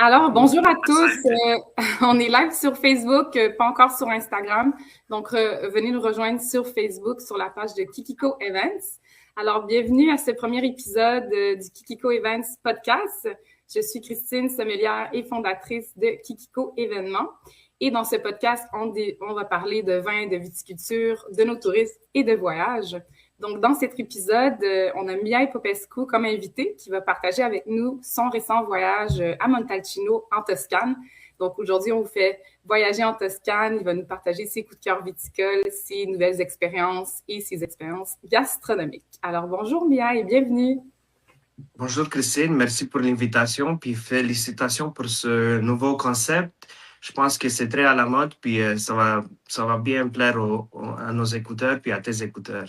Alors, bonjour à tous. On est live sur Facebook, pas encore sur Instagram. Donc, venez nous rejoindre sur Facebook, sur la page de Kikiko Events. Alors, bienvenue à ce premier épisode du Kikiko Events podcast. Je suis Christine, sommelière et fondatrice de Kikiko Événements. Et dans ce podcast, on va parler de vin, de viticulture, de nos touristes et de voyages. Donc, dans cet épisode, on a Mihai Popescu comme invité qui va partager avec nous son récent voyage à Montalcino en Toscane. Donc, aujourd'hui, on vous fait voyager en Toscane. Il va nous partager ses coups de cœur viticoles, ses nouvelles expériences et ses expériences gastronomiques. Alors, bonjour Mihai et bienvenue. Bonjour Christine, merci pour l'invitation, puis félicitations pour ce nouveau concept. Je pense que c'est très à la mode, puis ça va bien plaire à nos écouteurs, puis à tes écouteurs.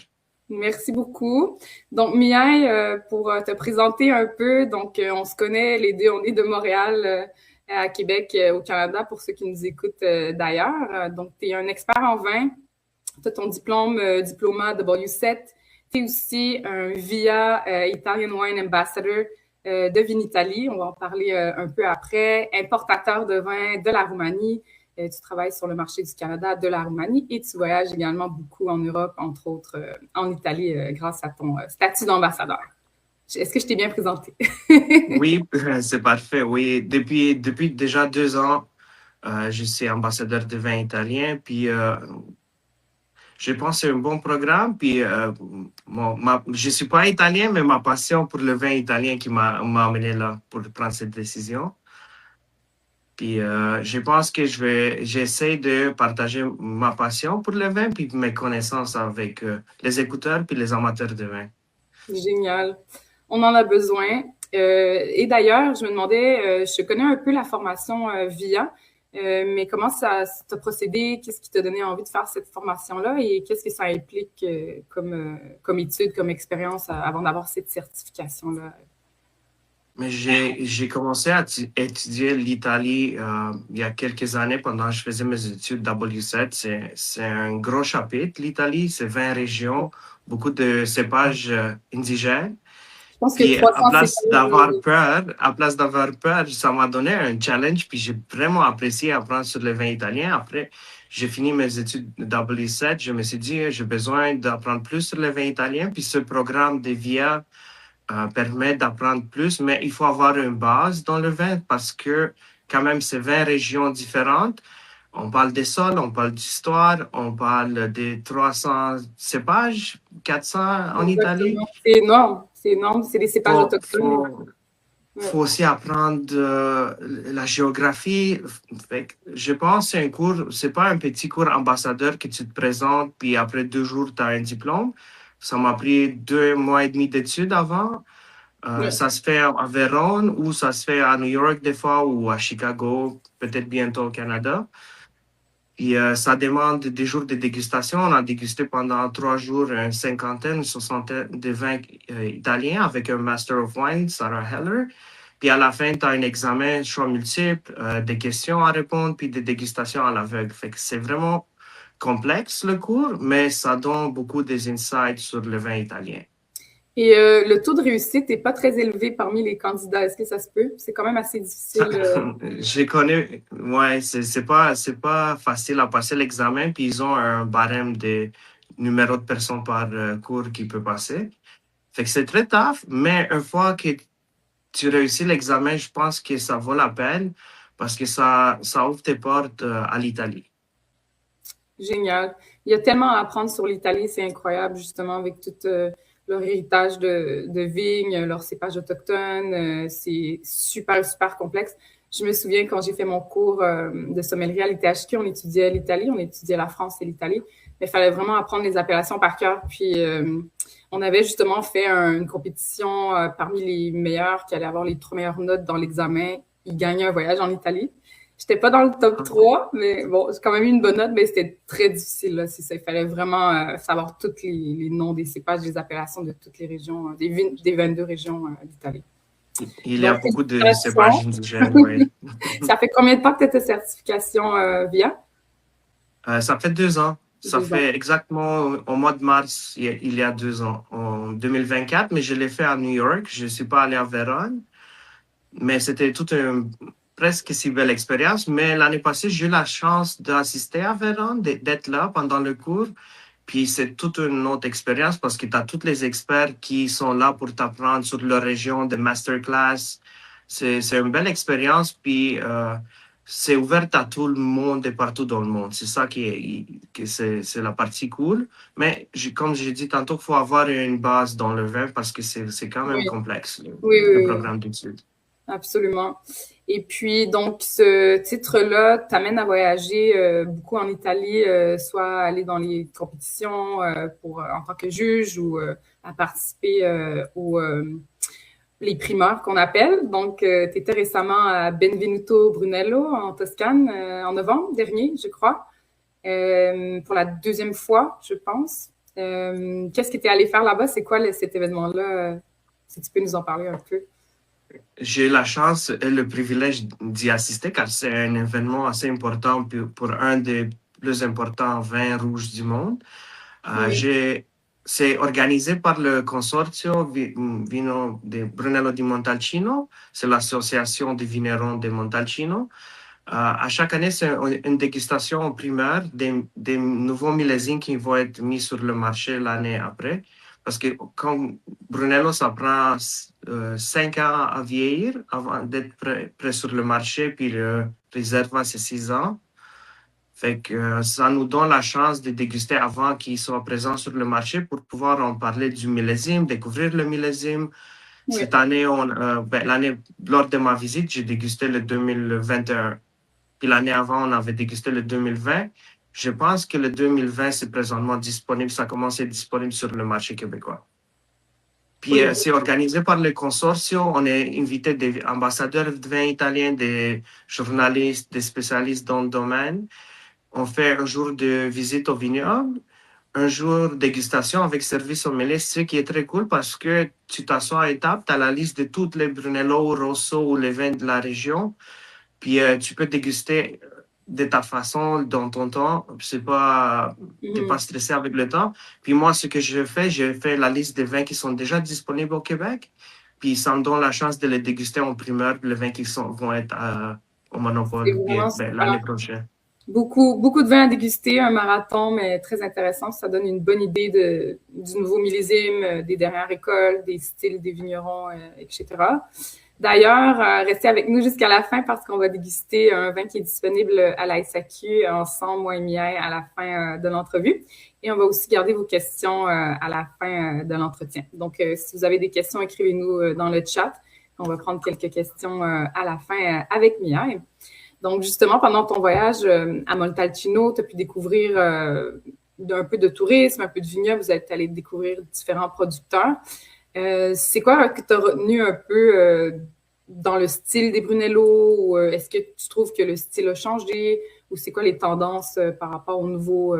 Merci beaucoup. Donc, Mihai, pour te présenter un peu, donc on se connaît les deux, on est de Montréal à Québec, au Canada, pour ceux qui nous écoutent d'ailleurs. Donc, tu es un expert en vin, tu as ton diplôme W7, tu es aussi un VIA Italian Wine Ambassador de Vinitaly, on va en parler un peu après, importateur de vin de la Roumanie. Tu travailles sur le marché du Canada, de la Roumanie et tu voyages également beaucoup en Europe, entre autres en Italie, grâce à ton statut d'ambassadeur. Est-ce que je t'ai bien présenté? Oui, c'est parfait. Oui, depuis déjà 2 ans, je suis ambassadeur de vin italien. Puis, je pense que c'est un bon programme. Puis, je ne suis pas italien, mais ma passion pour le vin italien qui m'a amené là pour prendre cette décision. Puis je pense que j'essaie de partager ma passion pour le vin puis mes connaissances avec les écouteurs puis les amateurs de vin. Génial. On en a besoin. Et d'ailleurs, je me demandais, je connais un peu la formation VIA, mais comment ça t'a procédé? Qu'est-ce qui t'a donné envie de faire cette formation-là et qu'est-ce que ça implique comme étude, comme expérience avant d'avoir cette certification-là? Mais j'ai commencé à étudier l'Italie il y a quelques années pendant que je faisais mes études W7. C'est un gros chapitre, l'Italie. C'est 20 régions, beaucoup de cépages indigènes. Je pense que Puis 300 à place d'avoir peur, ça m'a donné un challenge. Puis j'ai vraiment apprécié apprendre sur le vin italien. Après, j'ai fini mes études W7. Je me suis dit, j'ai besoin d'apprendre plus sur le vin italien. Puis ce programme de VIA permet d'apprendre plus, mais il faut avoir une base dans le vin parce que quand même, c'est 20 régions différentes. On parle des sols, on parle d'histoire, on parle des 300 cépages, 400 en Italie. C'est énorme, c'est des cépages autochtones. Faut aussi apprendre la géographie. Fait que je pense que c'est un cours, c'est pas un petit cours ambassadeur que tu te présentes, puis après 2 jours, tu as un diplôme. Ça m'a pris 2 mois et demi d'études avant. Ça se fait à Vérone ou ça se fait à New York des fois ou à Chicago, peut-être bientôt au Canada. Puis ça demande des jours de dégustation. On a dégusté pendant 3 jours une cinquantaine, une soixantaine de vins italiens avec un Master of Wine, Sarah Heller. Puis à la fin, tu as un examen, choix multiple, des questions à répondre, puis des dégustations à l'aveugle. Fait que c'est vraiment complexe le cours, mais ça donne beaucoup des insights sur le vin italien. Et le taux de réussite n'est pas très élevé parmi les candidats. Est-ce que ça se peut? C'est quand même assez difficile. Je connais, ouais, c'est pas facile à passer l'examen, puis ils ont un barème de numéro de personnes par cours qui peut passer. Fait que c'est très tough, mais une fois que tu réussis l'examen, je pense que ça vaut la peine parce que ça ouvre tes portes à l'Italie. Génial. Il y a tellement à apprendre sur l'Italie, c'est incroyable, justement, avec tout leur héritage de vignes, leurs cépages autochtones. C'est super, super complexe. Je me souviens quand j'ai fait mon cours de sommellerie à l'ITHQ, on étudiait l'Italie, on étudiait la France et l'Italie, mais il fallait vraiment apprendre les appellations par cœur. Puis, on avait justement fait une compétition parmi les meilleurs qui allaient avoir les 3 meilleures notes dans l'examen. Ils gagnaient un voyage en Italie. J'étais pas dans le top 3, mais bon, j'ai quand même eu une bonne note, mais c'était très difficile. Là, c'est ça. Il fallait vraiment savoir tous les noms des cépages, des appellations de toutes les régions, des 22 régions d'Italie. Il y a beaucoup de cépages indigènes, oui. Ça fait combien de temps que tu as ta certification VIA? Ça fait 2 ans. Ça fait exactement au mois de mars, il y a 2 ans, en 2024, mais je l'ai fait à New York. Je ne suis pas allé à Vérone, mais c'était toute une presque si belle expérience. Mais l'année passée, j'ai eu la chance d'assister à Véran, d'être là pendant le cours. Puis c'est toute une autre expérience parce que tu as tous les experts qui sont là pour t'apprendre sur leur région, des masterclass. C'est une belle expérience. Puis c'est ouvert à tout le monde et partout dans le monde. C'est ça c'est la partie cool. Mais comme j'ai dit tantôt, il faut avoir une base dans le vin parce que c'est quand même Oui, complexe, oui, le oui, oui. programme d'études. Absolument. Et puis, donc, ce titre-là t'amène à voyager beaucoup en Italie, soit aller dans les compétitions en tant que juge ou à participer aux les primeurs qu'on appelle. Donc, tu étais récemment à Benvenuto Brunello en Toscane en novembre dernier, je crois, pour la deuxième fois, je pense. Qu'est-ce que tu es allé faire là-bas? C'est quoi cet événement-là? Si tu peux nous en parler un peu. J'ai eu la chance et le privilège d'y assister car c'est un événement assez important pour un des plus importants vins rouges du monde. Oui, C'est organisé par le Consorzio Vino de Brunello di Montalcino, c'est l'association des vignerons de Montalcino. À chaque année, c'est une dégustation en primeur des nouveaux millésimes qui vont être mis sur le marché l'année après. Parce que comme Brunello, ça prend 5 ans à vieillir avant d'être prêt sur le marché, puis le réserve, c'est 6 ans. Fait que ça nous donne la chance de déguster avant qu'il soit présent sur le marché pour pouvoir en parler du millésime, découvrir le millésime. oui. Cette année, lors de ma visite, j'ai dégusté le 2021. Puis l'année avant, on avait dégusté le 2020. Je pense que le 2020, c'est présentement disponible. Ça commence à être disponible sur le marché québécois. Pour Puis les... c'est organisé par le consortium. On est invité des ambassadeurs de vin italiens, des journalistes, des spécialistes dans le domaine. On fait un jour de visite au vignoble, un jour de dégustation avec service sommelier, ce qui est très cool parce que tu t'assois à étape, tu as la liste de toutes les Brunello, Rosso ou les vins de la région. Puis tu peux déguster de ta façon, dans ton temps. T'es pas stressé avec le temps. Puis moi, ce que je fais la liste des vins qui sont déjà disponibles au Québec. Puis ça me donne la chance de les déguster en primeur, les vins vont être au C'est Monopole vraiment super. l'année prochaine. Beaucoup, beaucoup de vins à déguster, un marathon, mais très intéressant. Ça donne une bonne idée du nouveau millésime, des dernières récoltes, des styles des vignerons, etc. D'ailleurs, restez avec nous jusqu'à la fin parce qu'on va déguster un vin qui est disponible à la SAQ ensemble, moi et Mireille, à la fin de l'entrevue. Et on va aussi garder vos questions à la fin de l'entretien. Donc, si vous avez des questions, écrivez-nous dans le chat. On va prendre quelques questions à la fin avec Mireille. Donc, justement, pendant ton voyage à Montalcino, tu as pu découvrir un peu de tourisme, un peu de vignoble, vous êtes allé découvrir différents producteurs. C'est quoi que tu as retenu un peu dans le style des Brunello? Ou est-ce que tu trouves que le style a changé? Ou c'est quoi les tendances par rapport aux nouveaux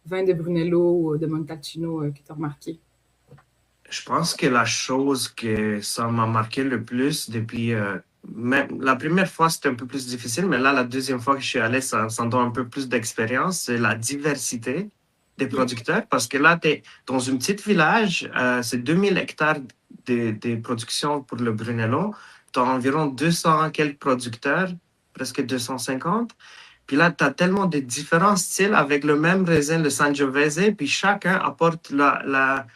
vins de Brunello ou de Montalcino que tu as remarqué? Je pense que la chose que ça m'a marqué le plus depuis... même, la première fois, c'était un peu plus difficile, mais là, la deuxième fois que je suis allé, ça donne un peu plus d'expérience. C'est la diversité des producteurs, parce que là, tu es dans un petit village, c'est 2000 hectares de production pour le Brunello. Tu as environ 200 quelques producteurs, presque 250. Puis là, tu as tellement de différents styles avec le même raisin, le Sangiovese, puis chacun apporte la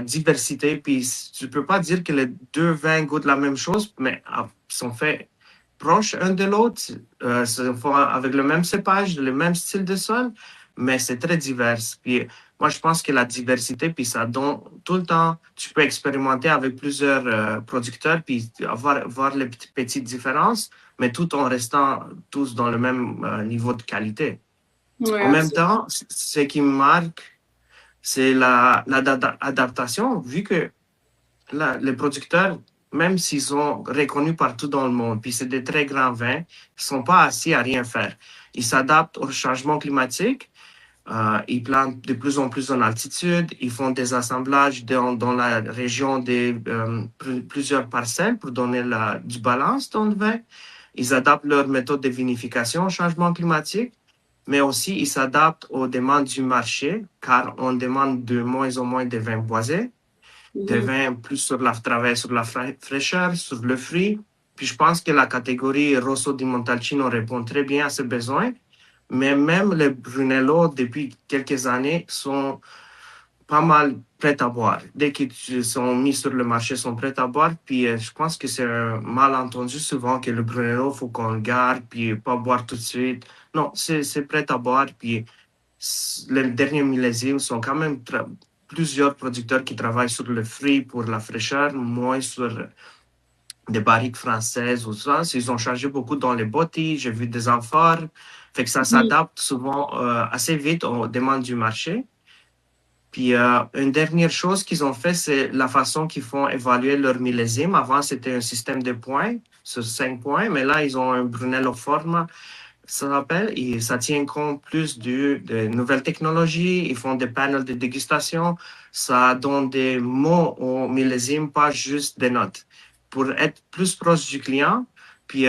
diversité. Puis tu ne peux pas dire que les deux vins goûtent la même chose, mais sont faits proches un de l'autre, sont faits avec le même cépage, le même style de sol, mais c'est très divers. Puis moi, je pense que la diversité, puis ça donne tout le temps, tu peux expérimenter avec plusieurs producteurs, puis voir les petites différences, mais tout en restant tous dans le même niveau de qualité. Oui, En même absolument. temps, ce qui me marque, c'est l'adaptation, vu que là, les producteurs, même s'ils sont reconnus partout dans le monde, puis c'est des très grands vins, ils ne sont pas assis à rien faire. Ils s'adaptent au changement climatique, ils plantent de plus en plus en altitude, ils font des assemblages dans la région de plusieurs parcelles pour donner du balance dans le vin. Ils adaptent leur méthode de vinification au changement climatique, mais aussi ils s'adaptent aux demandes du marché, car on demande de moins en moins de vins boisés, des Mhm. vins plus sur la fraîcheur, sur le fruit. Puis je pense que la catégorie Rosso di Montalcino répond très bien à ce besoin. Mais même les Brunello, depuis quelques années, sont pas mal prêts à boire. Dès qu'ils sont mis sur le marché, ils sont prêts à boire. Puis je pense que c'est un malentendu souvent que le Brunello, il faut qu'on le garde, puis pas boire tout de suite. Non, c'est prêt à boire. Puis les derniers millésimes sont quand même plusieurs producteurs qui travaillent sur le fruit pour la fraîcheur, moins sur des barriques françaises ou ça. Ils ont changé beaucoup dans les bottis. J'ai vu des amphores. Fait que ça Mhm. s'adapte souvent assez vite aux demandes du marché. Puis une dernière chose qu'ils ont fait, c'est la façon qu'ils font évaluer leur millésime. Avant, c'était un système de points sur 5 points, mais là, ils ont un Brunello Forma, ça s'appelle, et ça tient compte plus de nouvelles technologies. Ils font des panels de dégustation. Ça donne des mots au millésime, pas juste des notes. Pour être plus proche du client, puis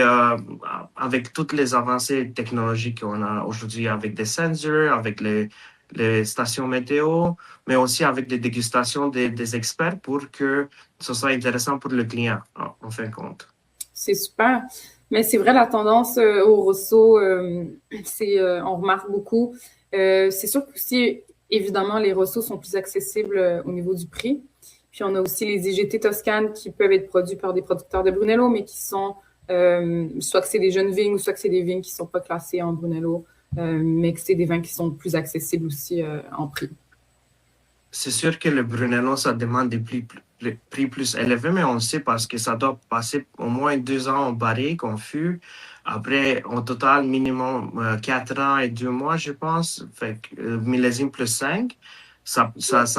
avec toutes les avancées technologiques qu'on a aujourd'hui, avec des sensors, avec les stations météo, mais aussi avec des dégustations des experts pour que ce soit intéressant pour le client, en fin de compte. C'est super. Mais c'est vrai, la tendance au Rosso, on remarque beaucoup. C'est sûr que aussi, évidemment, les Rosso sont plus accessibles au niveau du prix. Puis on a aussi les IGT Toscane qui peuvent être produits par des producteurs de Brunello, mais qui sont soit que c'est des jeunes vignes ou soit que c'est des vignes qui ne sont pas classées en Brunello, mais que c'est des vins qui sont plus accessibles aussi en prix. C'est sûr que le Brunello, ça demande des prix plus élevés, mais on le sait parce que ça doit passer au moins 2 ans en barrique, en fût. Après, au total, minimum 4 ans et 2 mois, je pense. Fait que millésime plus 5. Ça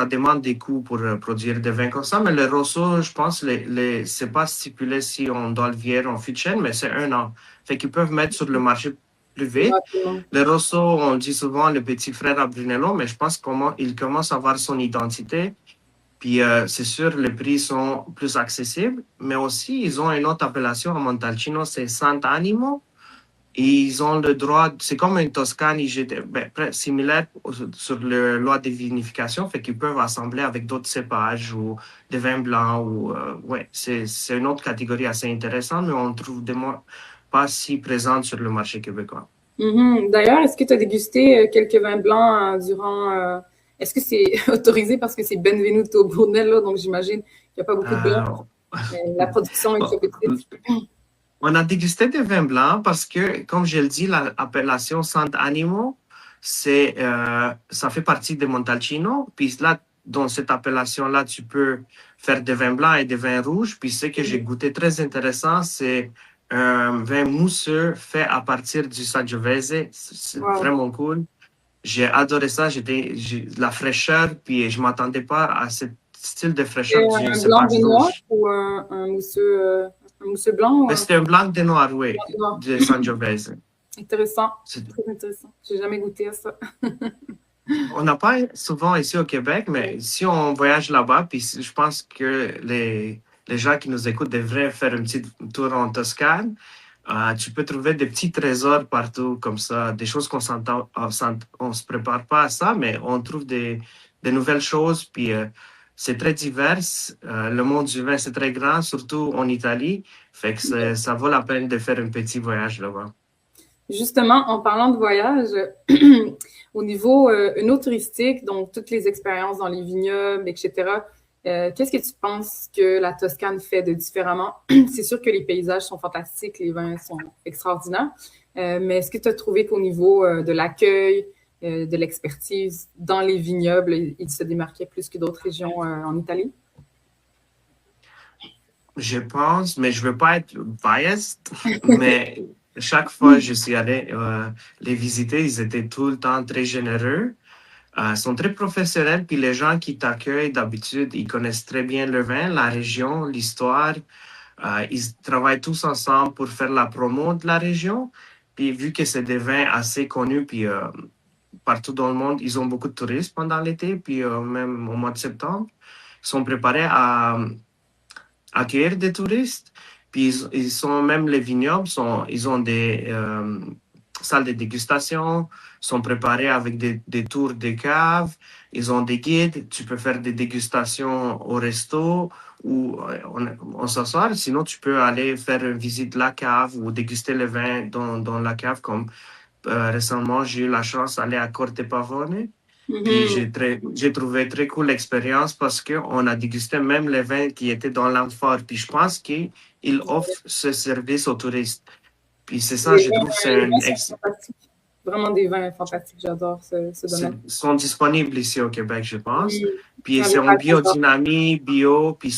demande des coûts pour produire des vins comme ça. Mais le Rosso, je pense, c'est pas stipulé si on doit le vieillir en fût de chêne, mais c'est 1 an. Fait qu'ils peuvent mettre sur le marché plus Plus vite. rapidement. Le Rosso, on dit souvent le petit frère à Brunello, mais je pense qu'il commence à avoir son identité. Puis c'est sûr, les prix sont plus accessibles, mais aussi ils ont une autre appellation à Montalcino, c'est Sant'Animo. Et ils ont le droit, c'est comme une Toscane similaire sur la loi de vinification, fait qu'ils peuvent assembler avec d'autres cépages ou des vins blancs. Ouais, c'est une autre catégorie assez intéressante, mais on trouve des moins pas si présente sur le marché québécois. Mhm. D'ailleurs, est-ce que tu as dégusté quelques vins blancs durant... est-ce que c'est autorisé parce que c'est Benvenuto Brunello, donc j'imagine qu'il n'y a pas beaucoup de blancs. Euh, La production est très petite. On a dégusté des vins blancs parce que, comme je le dis, l'appellation Sant'Animo, ça fait partie de Montalcino. Puis là, dans cette appellation-là, tu peux faire des vins blancs et des vins rouges. Puis ce que j'ai goûté très intéressant, c'est un vin mousseux fait à partir du Sangiovese. C'est Wow. vraiment cool. J'ai adoré ça. La fraîcheur, puis je ne m'attendais pas à ce style de C'est fraîcheur du un blanc de cépage noir rouge. ou un mousseux blanc ou Mais un c'était un blanc de noir, blanc oui, de noir? de Sangiovese. Intéressant. C'est- Très intéressant. J'ai jamais goûté à ça. On n'a pas souvent ici au Québec, mais si on voyage là-bas, puis je pense que les gens qui nous écoutent devraient faire un petit tour en Toscane. Tu peux trouver des petits trésors partout comme ça, des choses on se prépare pas à ça, mais on trouve des nouvelles choses, puis c'est très divers. Le monde du vin, c'est très grand, surtout en Italie. Fait que ça vaut la peine de faire un petit voyage là-bas. Justement, en parlant de voyage, au niveau touristique, donc toutes les expériences dans les vignobles, etc., qu'est-ce que tu penses que la Toscane fait de différemment? C'est sûr que les paysages sont fantastiques, les vins sont extraordinaires, mais est-ce que tu as trouvé qu'au niveau de l'accueil, de l'expertise dans les vignobles, il se démarquait plus que d'autres régions en Italie? Je pense, mais je veux pas être biased, mais chaque fois que je suis allé les visiter, ils étaient tout le temps très généreux. Ils sont très professionnels, puis les gens qui t'accueillent d'habitude, ils connaissent très bien le vin, la région, l'histoire. Ils travaillent tous ensemble pour faire la promo de la région. Puis vu que c'est des vins assez connus, puis partout dans le monde, ils ont beaucoup de touristes pendant l'été, puis même au mois de septembre. Ils sont préparés à accueillir des touristes. Puis ils sont même les vignobles, ils ont des salles de dégustation, sont préparées avec des tours de cave. Ils ont des guides. Tu peux faire des dégustations au resto ou on s'assoit. Sinon, tu peux aller faire une visite de la cave ou déguster le vin dans la cave. Comme récemment, j'ai eu la chance d'aller à Corte Pavone. Puis Mhm. j'ai trouvé très cool l'expérience parce qu'on a dégusté même les vins qui étaient dans l'amphore. Puis je pense qu'ils offrent ce service aux touristes. Puis c'est ça, je trouve, c'est Les vins un sont fantastiques. Vraiment des vins fantastiques. J'adore ce domaine. sont disponibles ici au Québec, je pense. Mhm. Puis Dans c'est les en pâtes, j'adore. biodynamie, bio, puis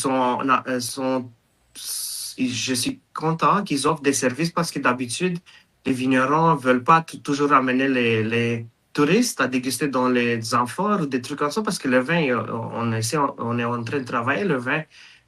je suis content qu'ils offrent des services parce que d'habitude, les vignerons ne veulent pas toujours amener les touristes à déguster dans les amphores ou des trucs comme ça parce que le vin, on est en train de travailler le vin.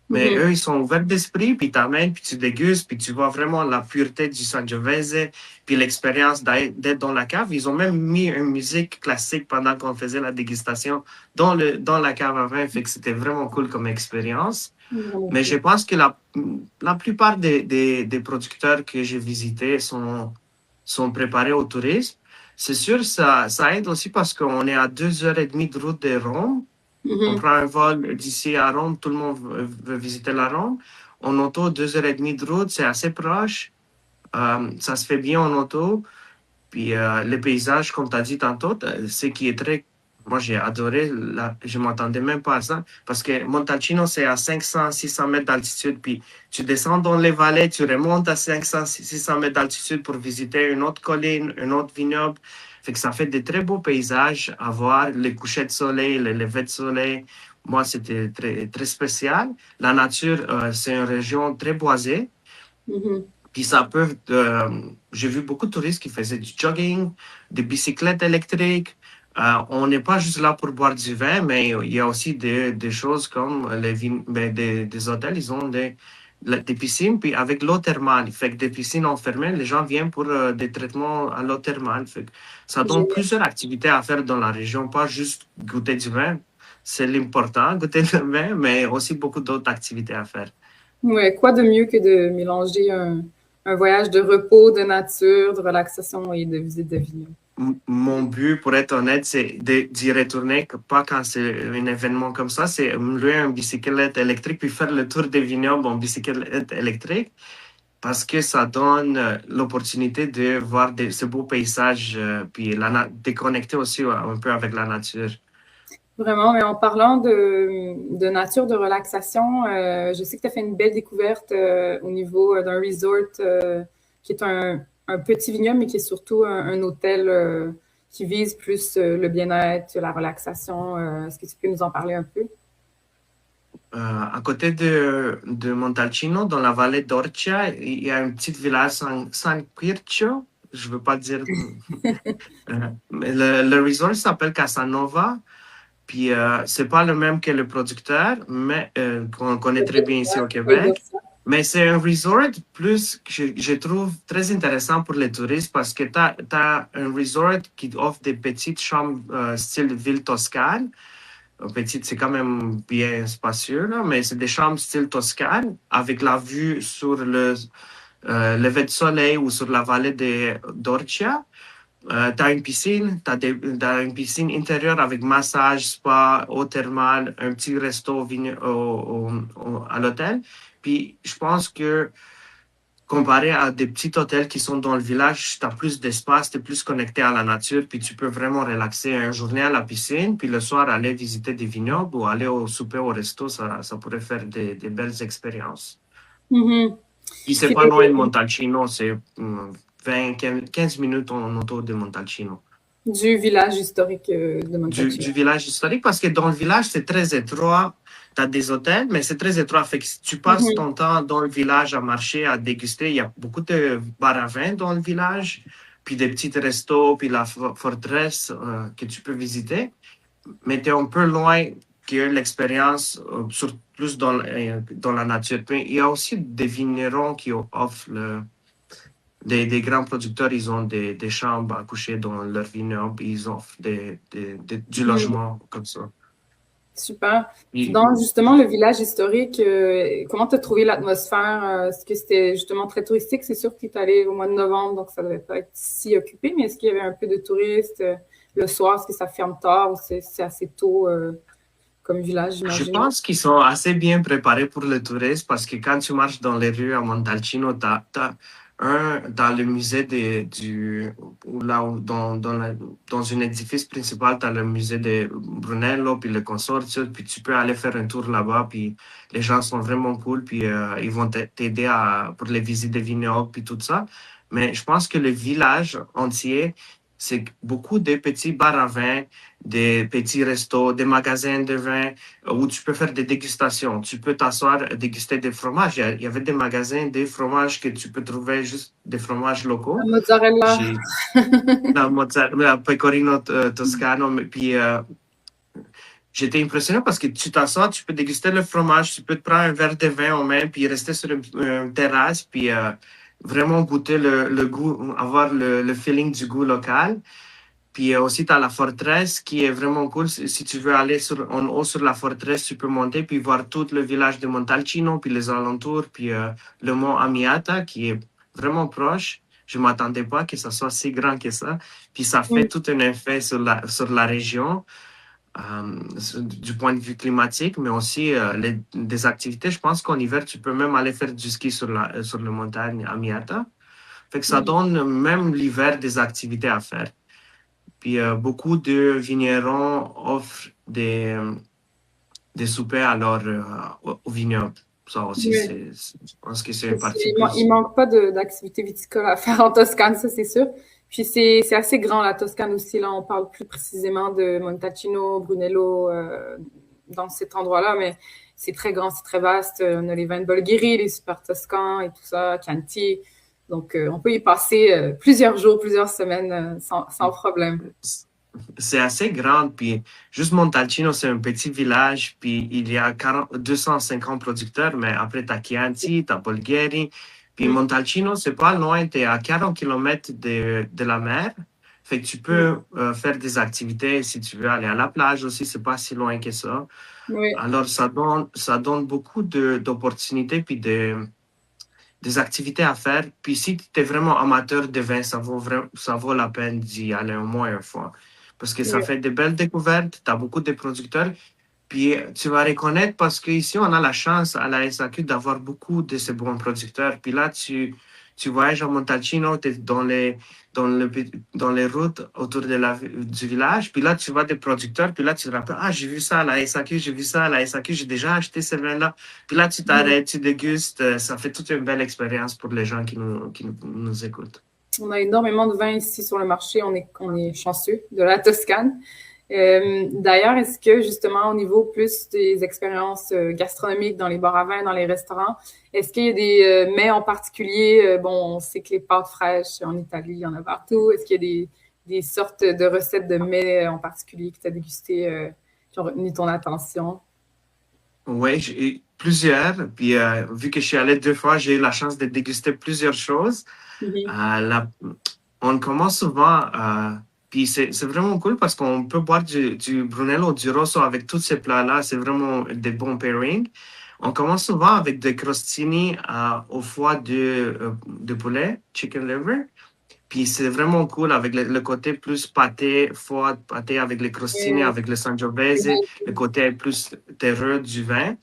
Mais Mhm. eux, ils sont ouverts d'esprit, puis t'amènent, puis tu dégustes, puis tu vois vraiment la pureté du Sangiovese, puis l'expérience d'être dans la cave. Ils ont même mis une musique classique pendant qu'on faisait la dégustation dans la cave à vin, fait que c'était vraiment cool comme expérience. Vraiment Mais je cool. pense que la plupart des producteurs que j'ai visités sont préparés au tourisme. C'est sûr, ça aide aussi parce qu'on est à 2 heures et demie de route de Rome. On Mhm. prend un vol d'ici à Rome, tout le monde veut visiter la Rome. En auto, 2 heures et demie de route, c'est assez proche. Ça se fait bien en auto. Puis les paysages, comme tu as dit tantôt, ce qui est très. Moi, j'ai adoré. Je ne m'attendais même pas à ça. Parce que Montalcino, c'est à 500, 600 mètres d'altitude. Puis tu descends dans les vallées, tu remontes à 500, 600 mètres d'altitude pour visiter une autre colline, un autre vignoble. Fait que ça fait de très beaux paysages à voir. Les couchers de soleil, les levées de soleil. Moi, c'était très, très spécial. La nature, c'est une région très boisée. Mhm. Puis ça peut. J'ai vu beaucoup de touristes qui faisaient du jogging, des bicyclettes électriques. On n'est pas juste là pour boire du vin, mais il y a aussi des choses comme des hôtels, ils ont des piscines, puis avec l'eau thermale. Fait que des piscines enfermées, les gens viennent pour des traitements à l'eau thermale. Fait que ça donne Génial. plusieurs activités à faire dans la région, pas juste goûter du vin. C'est l'important, goûter le vin, mais aussi beaucoup d'autres activités à faire. Ouais, quoi de mieux que de mélanger un voyage de repos, de nature, de relaxation et de visite de vignoble. Mon but, pour être honnête, c'est d'y retourner, pas quand c'est un événement comme ça, c'est louer une bicyclette électrique puis faire le tour des vignobles en bicyclette électrique parce que ça donne l'opportunité de voir ce beau paysage puis déconnecter aussi un peu avec la nature. Vraiment, mais en parlant de nature, de relaxation, je sais que tu as fait une belle découverte au niveau d'un resort qui est un petit vignoble, mais qui est surtout un hôtel qui vise plus le bien-être, la relaxation. Est-ce que tu peux nous en parler un peu? À côté de Montalcino, dans la vallée d'Orcia, il y a un petit village, San Quircio. Je ne veux pas dire. Mais le resort s'appelle Casanova. Puis, c'est pas le même que le producteur, mais qu'on connaît très bien ici au Oui, bien Québec. sûr. Mais c'est un resort plus que je trouve très intéressant pour les touristes parce que tu as un resort qui offre des petites chambres style ville toscane. Petite, c'est quand même bien spacieux, là, mais c'est des chambres style toscane avec la vue sur le lever de soleil ou sur la vallée d'Orcia. Tu as une piscine, t'as une piscine intérieure avec massage, spa, eau thermale, un petit resto à l'hôtel. Puis je pense que comparé à des petits hôtels qui sont dans le village, tu as plus d'espace, tu es plus connecté à la nature, puis tu peux vraiment relaxer une journée à la piscine, puis le soir aller visiter des vignobles ou aller au souper au resto, ça pourrait faire des belles expériences. Mhm. Puis c'est Puis pas loin de Montalcino, c'est 20, 15 minutes en auto de Montalcino. du village historique de Montalcino. Du village historique parce que dans le village, c'est très étroit. Tu as des hôtels, mais c'est très étroit. Fait que si tu passes Mhm. ton temps dans le village à marcher, à déguster, il y a beaucoup de bars à vin dans le village, puis des petits restos, puis la forteresse que tu peux visiter. Mais tu es un peu loin que l'expérience, plus dans la nature. Puis il y a aussi des vignerons qui offrent des grands producteurs, ils ont des chambres à coucher dans leur vignoble, ils offrent du Mhm. logement comme ça. Super. Puis Et donc, justement, le village historique, comment tu as trouvé l'atmosphère? Est-ce que c'était justement très touristique? C'est sûr que tu es allé au mois de novembre, donc ça devait pas être si occupé, mais est-ce qu'il y avait un peu de touristes le soir? Est-ce que ça ferme tard ou c'est assez tôt comme village, je j'imagine? pense qu'ils sont assez bien préparés pour le tourisme parce que quand tu marches dans les rues à Montalcino, dans le musée ou là, dans un édifice principal, tu as le musée de Brunello, puis le Consorzio, puis tu peux aller faire un tour là-bas, puis les gens sont vraiment cool, puis ils vont t'aider pour les visites des vignobles, puis tout ça. Mais je pense que le village entier, c'est beaucoup de petits bars à vin, des petits restos, des magasins de vin où tu peux faire des dégustations. Tu peux t'asseoir, déguster des fromages. Il y avait des magasins, des fromages que tu peux trouver juste des fromages La locaux. mozzarella. J'ai la pecorino toscano, puis j'étais impressionné parce que tu t'assois, tu peux déguster le fromage, tu peux te prendre un verre de vin en main, puis rester sur une terrasse, puis vraiment goûter le goût, avoir le feeling du goût local. Puis aussi, tu as la forteresse qui est vraiment cool. Si tu veux aller en haut sur la forteresse, tu peux monter puis voir tout le village de Montalcino, puis les alentours, puis le mont Amiata qui est vraiment proche. Je ne m'attendais pas que ça soit si grand que ça. Puis ça fait tout un effet sur la région du point de vue climatique, mais aussi des activités. Je pense qu'en hiver, tu peux même aller faire du ski sur la montagne Amiata. Fait que ça donne même l'hiver des activités à faire. Puis beaucoup de vignerons offrent des soupers au vignoble. Ça aussi, Oui. je pense que c'est une partie plus. Il manque pas d'activités viticoles à faire en Toscane, ça c'est sûr. Puis c'est assez grand la Toscane aussi. Là, on parle plus précisément de Montalcino, Brunello, dans cet endroit-là, mais c'est très grand, c'est très vaste. On a les vins de Bolgheri, les super toscans et tout ça, Chianti. Donc, on peut y passer plusieurs jours, plusieurs semaines sans problème. C'est assez grand, puis juste Montalcino, c'est un petit village, puis il y a 250 producteurs, mais après, tu as Chianti, tu as Bolgheri, puis Mm. Montalcino, c'est pas loin, tu es à 40 km de la mer, fait que tu peux faire des activités si tu veux aller à la plage aussi, c'est pas si loin que ça. Oui, Alors, ça donne beaucoup d'opportunités, puis des activités à faire. Puis si tu es vraiment amateur de vin, ça vaut la peine d'y aller au moins une fois. Parce que ça oui, fait de belles découvertes, tu as beaucoup de producteurs. Puis tu vas reconnaître parce qu'ici, on a la chance à la SAQ d'avoir beaucoup de ces bons producteurs. Puis là, tu voyages à Montalcino, tu es dans, le, dans les routes autour du village. Puis là, tu vois des producteurs. Puis là, tu te rappelles, ah, j'ai vu ça à la SAQ, j'ai vu ça à la SAQ, j'ai déjà acheté ce vin-là. Puis là, tu oui. t'arrêtes, tu dégustes. Ça fait toute une belle expérience pour les gens qui nous écoutent. On a énormément de vins ici sur le marché. On est chanceux de la Toscane. D'ailleurs, est-ce que justement au niveau plus des expériences gastronomiques dans les bars à vin, dans les restaurants, est-ce qu'il y a des mets en particulier? Bon, on sait que les pâtes fraîches en Italie, il y en a partout. Est-ce qu'il y a des sortes de recettes de mets en particulier que tu as dégusté qui ont retenu ton attention? Oui, j'ai eu plusieurs. Puis vu que je suis allé 2 fois, j'ai eu la chance de déguster plusieurs choses. Mhm. On commence souvent, puis c'est vraiment cool parce qu'on peut boire du Brunello, du Rosso avec tous ces plats-là. C'est vraiment des bons pairings. On commence souvent avec des crostini au foie de poulet, chicken liver. Puis c'est vraiment cool avec le côté plus pâté, foie, pâté avec les crostini, Euh, avec le Sangiovese, le côté plus terreux du vin.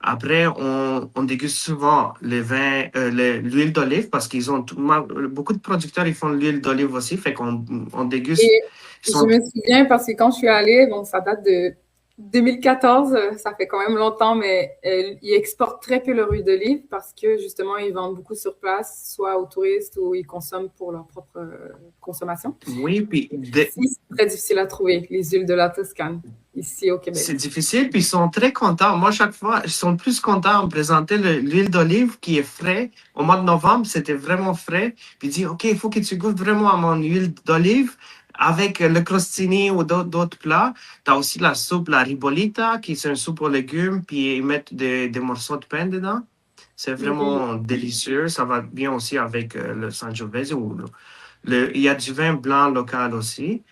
Après, on déguste souvent l'huile d'olive parce qu'ils ont beaucoup de producteurs, ils font de l'huile d'olive aussi, fait qu'on déguste. Et Ils je sont, me souviens parce que quand je suis allée, bon, ça date de 2014, ça fait quand même longtemps, mais ils exportent très peu leur huile d'olive parce que justement, ils vendent beaucoup sur place, soit aux touristes ou ils consomment pour leur propre consommation. oui, puis Ici, c'est très difficile à trouver, les huiles de la Toscane, ici au Québec. c'est difficile, puis ils sont très contents. Moi, chaque fois, ils sont plus contents de me présenter l'huile d'olive qui est frais. Au mois de novembre, c'était vraiment frais. Puis ils disent, OK, il faut que tu goûtes vraiment à mon huile d'olive avec le crostini ou d'autres plats. Tu as aussi la soupe, la ribolita, qui c'est une soupe aux légumes, puis ils mettent des morceaux de pain dedans. C'est Mhm. vraiment délicieux. Ça va bien aussi avec le Sangiovese. Il y a du vin blanc local aussi.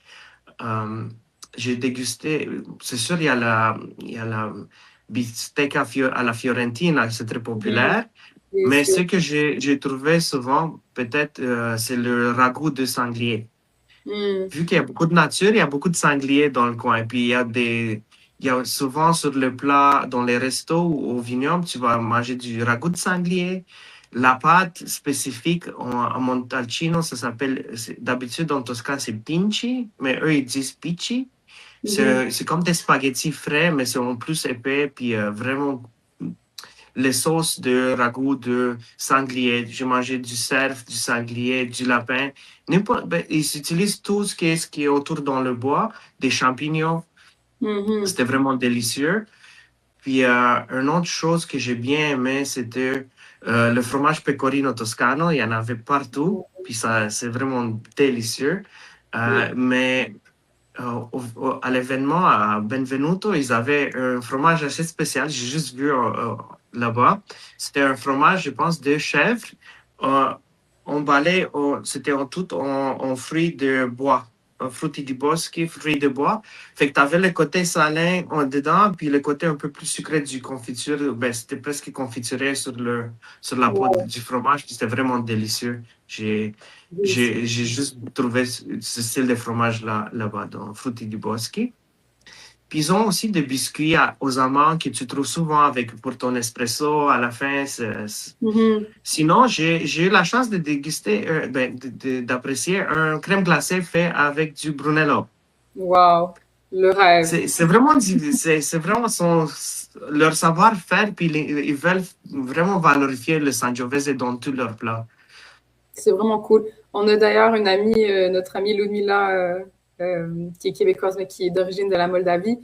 Euh, j'ai dégusté, c'est sûr, il y a la beefsteak à la Fiorentina, c'est très Mhm. populaire. Bien Mais sûr. ce que j'ai trouvé souvent, peut-être, c'est le ragoût de sanglier. Mm. Vu qu'il y a beaucoup de nature, il y a beaucoup de sangliers dans le coin. Puis il y a souvent sur le plat, dans les restos ou au vignoble, tu vas manger du ragoût de sanglier. La pâte spécifique en Montalcino, ça s'appelle, d'habitude en Toscane, c'est pinci, mais eux, ils disent pici. Mhm. C'est comme des spaghettis frais, mais c'est en plus épais, puis vraiment les sauces de ragoût de sanglier. J'ai mangé du cerf, du sanglier, du lapin. Ben, ils utilisent tout ce qui est autour dans le bois, des champignons. Mhm. C'était vraiment délicieux. Puis, une autre chose que j'ai bien aimé, c'était le fromage pecorino toscano. Il y en avait partout. Puis, ça, c'est vraiment délicieux. Oui. Mais à l'événement à Benvenuto, ils avaient un fromage assez spécial. J'ai juste vu là-bas. C'était un fromage, je pense, de chèvre euh, emballé, c'était en tout en fruits de bois. Frutti di boschi, fruits de bois. Fait que tu avais le côté salin dedans, puis le côté un peu plus sucré du confiture. Ben, c'était presque confituré sur la peau Wow. du fromage, puis c'était vraiment délicieux. Délicieux. J'ai juste trouvé ce style de fromage là-bas, dans Frutti di Boschi. Puis ils ont aussi des biscuits aux amandes que tu trouves souvent avec, pour ton espresso à la fin. Mhm. Sinon, j'ai eu la chance de déguster, d'apprécier un crème glacée fait avec du Brunello. Wow. Le rêve. C'est vraiment, c'est vraiment leur savoir-faire, puis ils veulent vraiment valorifier le Sangiovese dans tous leurs plats. C'est vraiment cool. On a d'ailleurs une amie, notre amie Ludmila, qui est québécoise, mais qui est d'origine de la Moldavie,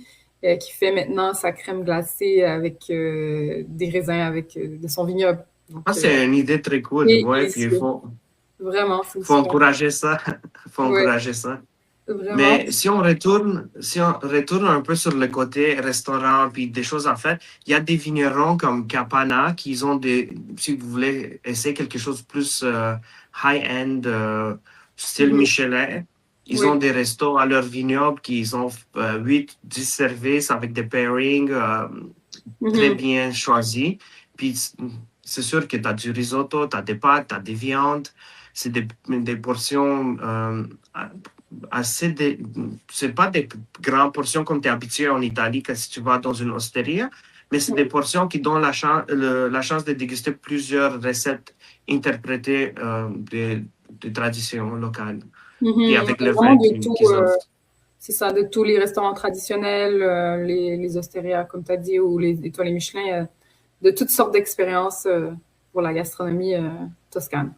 qui fait maintenant sa crème glacée avec des raisins avec de son vignoble. Ah, Donc, c'est une idée très cool, c'est ouais, puis délicieux. Vraiment, c'est faut super. encourager ça. faut Ouais, encourager ça. vraiment. Mais si on retourne un peu sur le côté restaurant puis des choses à faire, il y a des vignerons comme Capana qui ont des, si vous voulez essayer quelque chose de plus high-end, style Mhm. Michelin, ils ont Oui. des restos à leur vignoble qui ont 8, 10 services avec des pairings très Mhm. bien choisis. Puis c'est sûr que tu as du risotto, tu as des pâtes, tu as des viandes. C'est des portions assez. C'est pas des grandes portions comme tu es habitué en Italie, que si tu vas dans une osteria, mais c'est des Oui. portions qui donnent la chance de déguster plusieurs recettes interprétées de traditions locales. Puis Mhm. avec Ouais, le vraiment vin de tout. qu'ils offrent. C'est ça, de tous les restaurants traditionnels, les ostérias, comme tu as dit, ou les étoiles Michelin, de toutes sortes d'expériences pour la gastronomie toscane.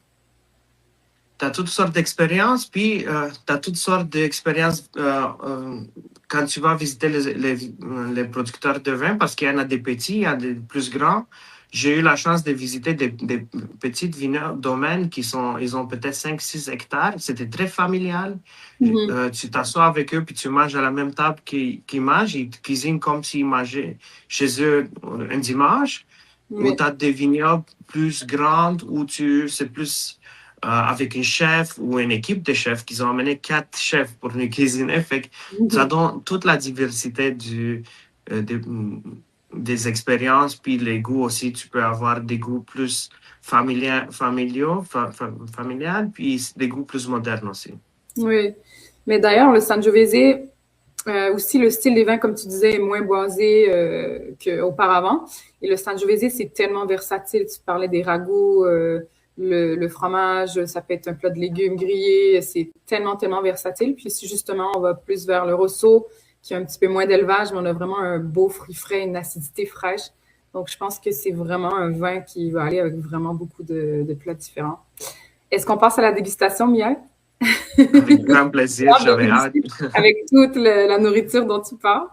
Tu as toutes sortes d'expériences, puis tu as toutes sortes d'expériences quand tu vas visiter les producteurs de vin, parce qu'il y en a des petits, il y en a des plus grands. J'ai eu la chance de visiter des petites vignobles domaines ils ont peut-être 5, 6 hectares. C'était très familial. Mhm. Tu t'assois avec eux, puis tu manges à la même table qu'ils mangent. Ils cuisinent comme s'ils mangeaient chez eux un dimanche, où Oui. tu as des vignobles plus grandes, où c'est plus avec un chef ou une équipe de chefs, qu'ils ont amené 4 chefs pour nous cuisiner. Fait que ça Mhm. donne toute la diversité des expériences, puis les goûts aussi. Tu peux avoir des goûts plus familial, puis des goûts plus modernes aussi. Oui. Mais d'ailleurs, le Sangiovese, aussi le style des vins, comme tu disais, est moins boisé qu'auparavant. Et le Sangiovese, c'est tellement versatile. Tu parlais des ragoûts, le fromage, ça peut être un plat de légumes grillés. C'est tellement, tellement versatile. Puis si justement, on va plus vers le rosso, qui a un petit peu moins d'élevage, mais on a vraiment un beau fruit frais, une acidité fraîche. Donc, je pense que c'est vraiment un vin qui va aller avec vraiment beaucoup de plats différents. Est-ce qu'on passe à la dégustation, Mia? Avec grand plaisir, Hâte de j'avais hâte. déguster avec toute la nourriture dont tu parles.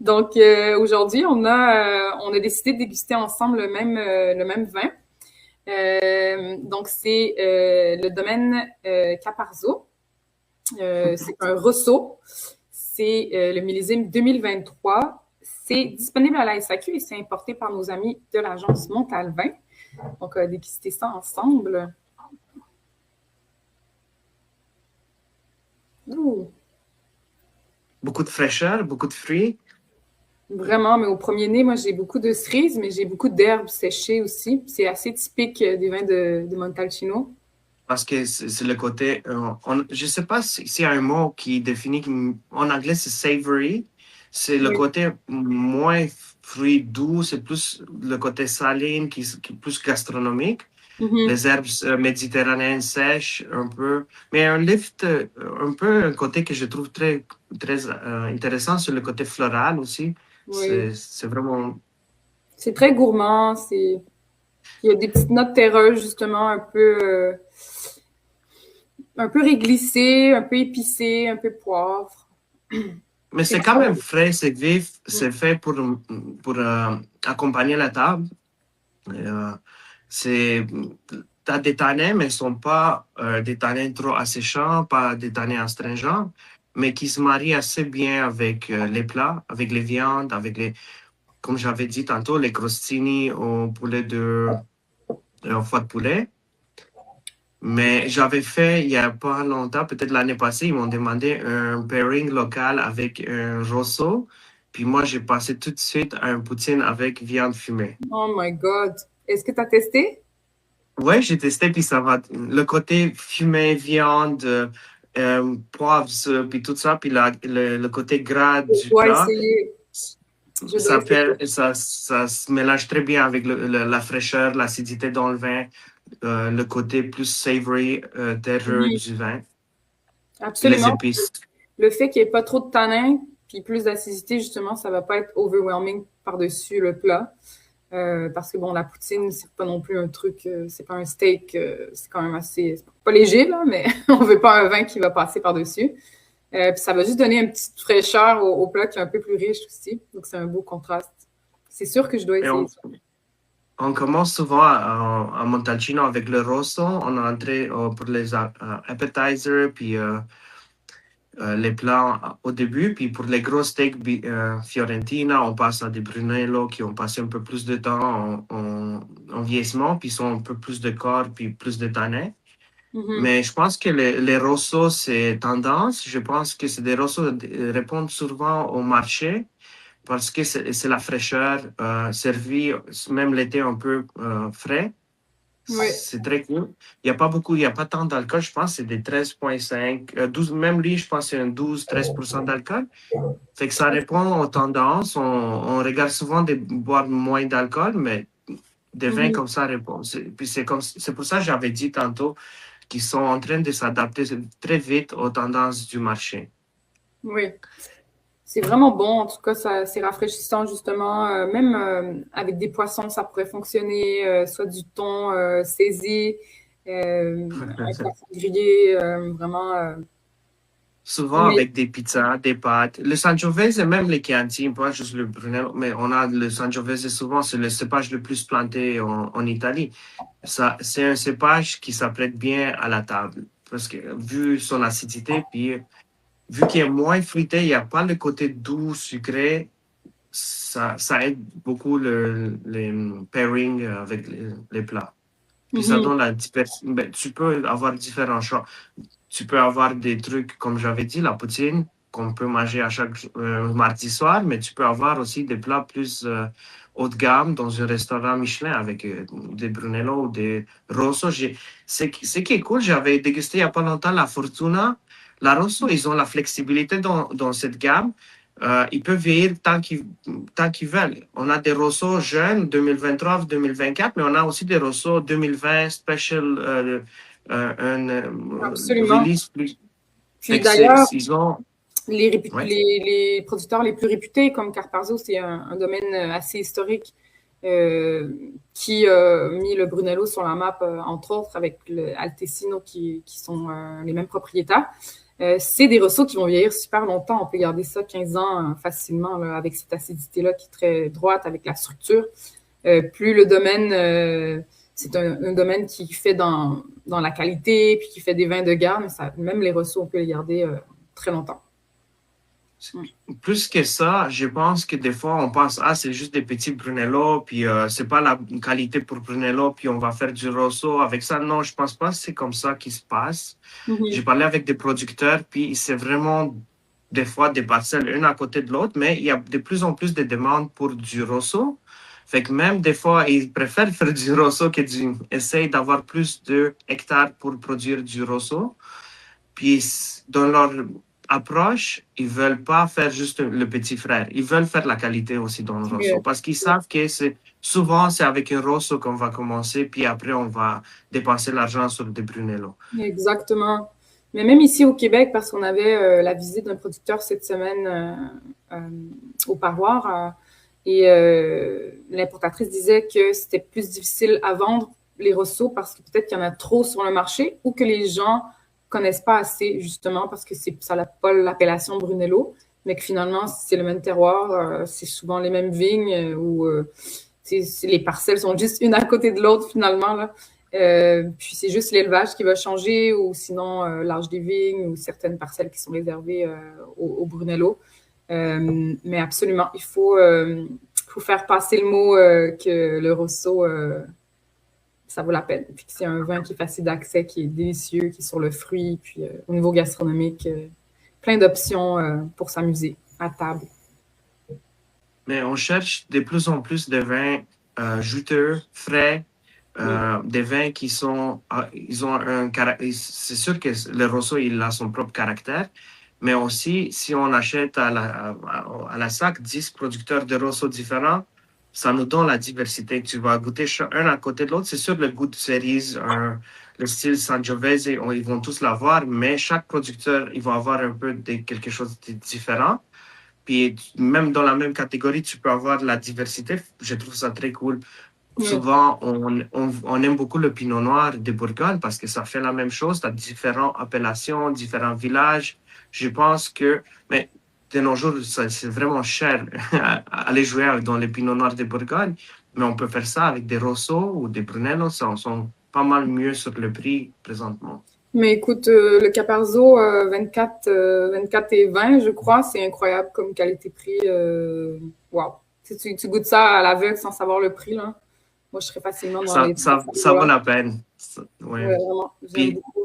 Donc, aujourd'hui, on a décidé de déguster ensemble le même vin. Donc, c'est le domaine Caparzo. C'est un Rosso. C'est le millésime 2023. C'est disponible à la SAQ et c'est importé par nos amis de l'agence Montalvin. Donc, on va déguster ça ensemble. Ouh. beaucoup de fraîcheur, beaucoup de fruits. Vraiment, mais au premier nez, moi, j'ai beaucoup de cerises, mais j'ai beaucoup d'herbes séchées aussi. C'est assez typique des vins de Montalcino. Parce que c'est le côté, je ne sais pas s'il y a un mot qui définit, en anglais c'est savory, c'est le Oui. côté moins fruits doux, c'est plus le côté saline qui est plus gastronomique. Mhm. Les herbes méditerranéennes sèches un peu, mais un lift, un peu un côté que je trouve très, très intéressant, c'est le côté floral aussi. Oui. C'est vraiment. C'est très gourmand. Il y a des petites notes terreuses, justement, un peu réglissées, un peu épicées, un peu poivre. Mais C'est c'est quand très même bon. frais, c'est vif, Mm. c'est fait pour accompagner la table. Euh, c'est, t'as des tanins, mais ils ne sont pas des tanins trop asséchants, pas des tanins astringents, mais qui se marient assez bien avec les plats, avec les viandes, comme j'avais dit tantôt, les crostini au poulet au foie de poulet. Mais j'avais fait il n'y a pas longtemps, peut-être l'année passée, ils m'ont demandé un pairing local avec un rosso. Puis moi, j'ai passé tout de suite à un poutine avec viande fumée. Oh my God. Est-ce que tu as testé? Ouais, j'ai testé, puis ça va. Le côté fumé, viande, poivre, puis tout ça, puis le côté gras Je du dois plat, essayer. Je dois essayer. ça se mélange très bien avec la fraîcheur, l'acidité dans le vin, le côté plus savory, terreux Mhm. du vin, puis les Absolument. épices. Le fait qu'il n'y ait pas trop de tanin, puis plus d'acidité, justement, ça va pas être overwhelming par-dessus le plat. Parce que bon, la poutine, c'est pas non plus un truc, c'est pas un steak, c'est quand même assez, c'est pas léger, là, mais on veut pas un vin qui va passer par-dessus. Puis ça va juste donner une petite fraîcheur au plat qui est un peu plus riche aussi. Donc c'est un beau contraste. C'est sûr que je dois Et essayer ça. on commence souvent à Montalcino avec le rosso. On est entré pour les appetizers, puis les plats au début. Puis pour les gros steaks Fiorentina, on passe à des Brunello qui ont passé un peu plus de temps en vieillissement, puis sont un peu plus de corps, puis plus de tanins. Mhm. Mais je pense que les rossos, c'est tendance. Je pense que c'est des rossos qui répondent souvent au marché parce que c'est la fraîcheur servie, même l'été un peu frais. Oui. C'est très cool. Il n'y a pas beaucoup, il n'y a pas tant d'alcool. Je pense que c'est des 13,5, 12, même lui, je pense que c'est un 12-13% d'alcool. Fait que ça répond aux tendances. On regarde souvent boire moins d'alcool, mais des vins Mhm. comme ça répondent. Puis c'est pour ça que j'avais dit tantôt qu'ils sont en train de s'adapter très vite aux tendances du marché. Oui. C'est vraiment bon. En tout cas, ça, c'est rafraîchissant, justement. Même avec des poissons, ça pourrait fonctionner. Soit du thon saisi, un poisson grillé, vraiment. Souvent Mais avec des pizzas, des pâtes. Le Sangiovese, même les Chianti, pas juste le Brunello, mais on a le Sangiovese souvent, c'est le cépage le plus planté en Italie. Ça, c'est un cépage qui s'apprête bien à la table. Parce que vu son acidité, puis vu qu'il est moins fruité, il n'y a pas le côté doux, sucré, ça aide beaucoup les pairing avec les plats. Puis ça mhm, donne la diversité. Ben, tu peux avoir différents choix. Tu peux avoir des trucs, comme j'avais dit, la poutine, qu'on peut manger à chaque mardi soir, mais tu peux avoir aussi des plats plus haut de gamme dans un restaurant Michelin avec des Brunello ou des Rosso. Ce qui est cool, j'avais dégusté il n'y a pas longtemps la Fortuna. La Rosso, ils ont la flexibilité dans cette gamme. Ils peuvent vieillir tant qu'ils veulent. On a des Rosso jeunes 2023-2024, mais on a aussi des Rosso 2020 special un absolument. release plus. Puis Fait que d'ailleurs, ils ont. Ouais. les producteurs les plus réputés, comme Carpazzo, c'est un domaine assez historique qui a mis le Brunello sur la map, entre autres, avec le Altesino qui sont les mêmes propriétaires. C'est des ressources qui vont vieillir super longtemps. On peut garder ça 15 ans facilement là, avec cette acidité-là qui est très droite, avec la structure. Plus le domaine, c'est un domaine qui fait dans la qualité, puis qui fait des vins de garde, mais ça, même les ressources, on peut les garder très longtemps. Plus que ça, je pense que des fois, on pense, ah, c'est juste des petits Brunello, puis c'est pas la qualité pour Brunello, puis on va faire du Rosso avec ça. Non, je pense pas que c'est comme ça qui se passe. J'ai Mhm. parlé avec des producteurs, puis c'est vraiment des fois des parcelles une à côté de l'autre, mais il y a de plus en plus de demandes pour du rosso. Fait que même des fois, ils préfèrent faire du rosso que du... essayent d'avoir plus de hectares pour produire du rosso. Puis dans leur approche, ils veulent pas faire juste le petit frère. Ils veulent faire la qualité aussi dans le rosso Yeah. parce qu'ils savent que souvent c'est avec un rosso qu'on va commencer, puis après on va dépenser l'argent sur des Brunello. Exactement. Mais même ici au Québec, parce qu'on avait la visite d'un producteur cette semaine au parloir, et l'importatrice disait que c'était plus difficile à vendre les rossos parce que peut-être qu'il y en a trop sur le marché ou que les gens connaissent pas assez, justement, parce que ça n'a pas l'appellation Brunello, mais que finalement, c'est le même terroir, c'est souvent les mêmes vignes où les parcelles sont juste une à côté de l'autre, finalement, là. Puis c'est juste l'élevage qui va changer ou sinon l'âge des vignes ou certaines parcelles qui sont réservées au Brunello. Mais absolument, il faut faire passer le mot que le Rosso, ça vaut la peine. Puis que c'est un vin qui est facile d'accès, qui est délicieux, qui est sur le fruit. Puis au niveau gastronomique, plein d'options pour s'amuser à table. Mais on cherche de plus en plus de vins juteux, frais, des vins qui sont, ils ont un caractère. C'est sûr que le Rosso, il a son propre caractère, mais aussi, si on achète à la SAC 10 producteurs de Rosso différents, ça nous donne la diversité. Tu vas goûter un à côté de l'autre. C'est sûr, le goût de cerise, le style Sangiovese, ils vont tous l'avoir, mais chaque producteur, il va avoir un peu de quelque chose de différent. Puis même dans la même catégorie, tu peux avoir la diversité. Je trouve ça très cool. Souvent, on aime beaucoup le pinot noir de Bourgogne parce que ça fait la même chose. Tu as différentes appellations, différents villages. Je pense que, mais de nos jours, c'est vraiment cher aller jouer dans les pinot noirs de Bourgogne. Mais on peut faire ça avec des Rosso ou des Brunello. Ça sont pas mal mieux sur le prix présentement. Mais écoute, le Caparzo 24 et 20, je crois, c'est incroyable comme qualité-prix. Wow. Si tu goûtes ça à l'aveugle sans savoir le prix, là, moi, je serais facilement dans les... Ça vaut la peine. Ouais, Ouais. vraiment, j'aime Puis, beaucoup.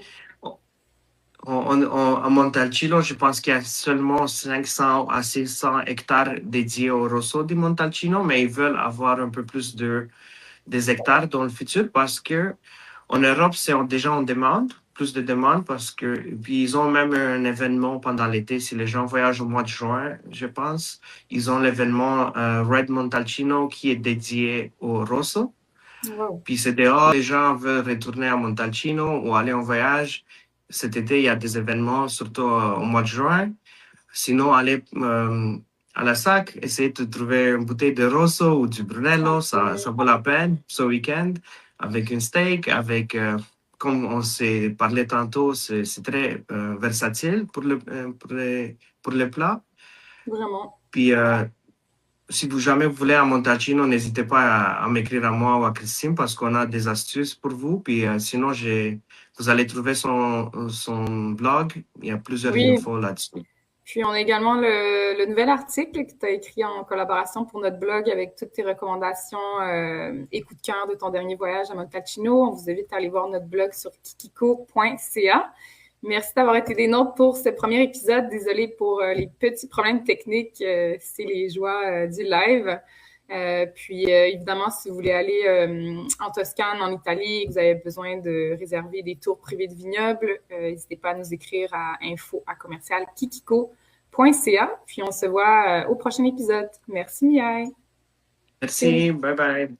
à Montalcino, je pense qu'il y a seulement 500 à 600 hectares dédiés au Rosso di Montalcino, mais ils veulent avoir un peu plus des hectares dans le futur parce que en Europe, c'est déjà en demande, plus de demande parce que puis ils ont même un événement pendant l'été. Si les gens voyagent au mois de juin, je pense, ils ont l'événement Red Montalcino qui est dédié au Rosso. Wow. Puis c'est dehors, les gens veulent retourner à Montalcino ou aller en voyage. Cet été, il y a des événements, surtout au mois de juin. Sinon, aller à la SAC, essayer de trouver une bouteille de Rosso ou du Brunello, ça vaut la peine ce week-end, avec un steak, avec, comme on s'est parlé tantôt, c'est très versatile pour les plats. Vraiment. Puis, si vous jamais vous voulez à Montalcino, n'hésitez pas à m'écrire à moi ou à Christine parce qu'on a des astuces pour vous. Puis sinon, vous allez trouver son blog. Il y a plusieurs Oui. infos là-dessus. Puis, on a également le nouvel article que tu as écrit en collaboration pour notre blog avec toutes tes recommandations et coups de cœur de ton dernier voyage à Montalcino. On vous invite à aller voir notre blog sur kikiko.ca. Merci d'avoir été des nôtres pour ce premier épisode. Désolée pour les petits problèmes techniques. C'est les joies du live. Puis, évidemment, si vous voulez aller en Toscane, en Italie, et que vous avez besoin de réserver des tours privés de vignobles, n'hésitez pas à nous écrire à info@kikiko.ca. Puis, on se voit au prochain épisode. Merci, Miaille. Merci. Bye bye.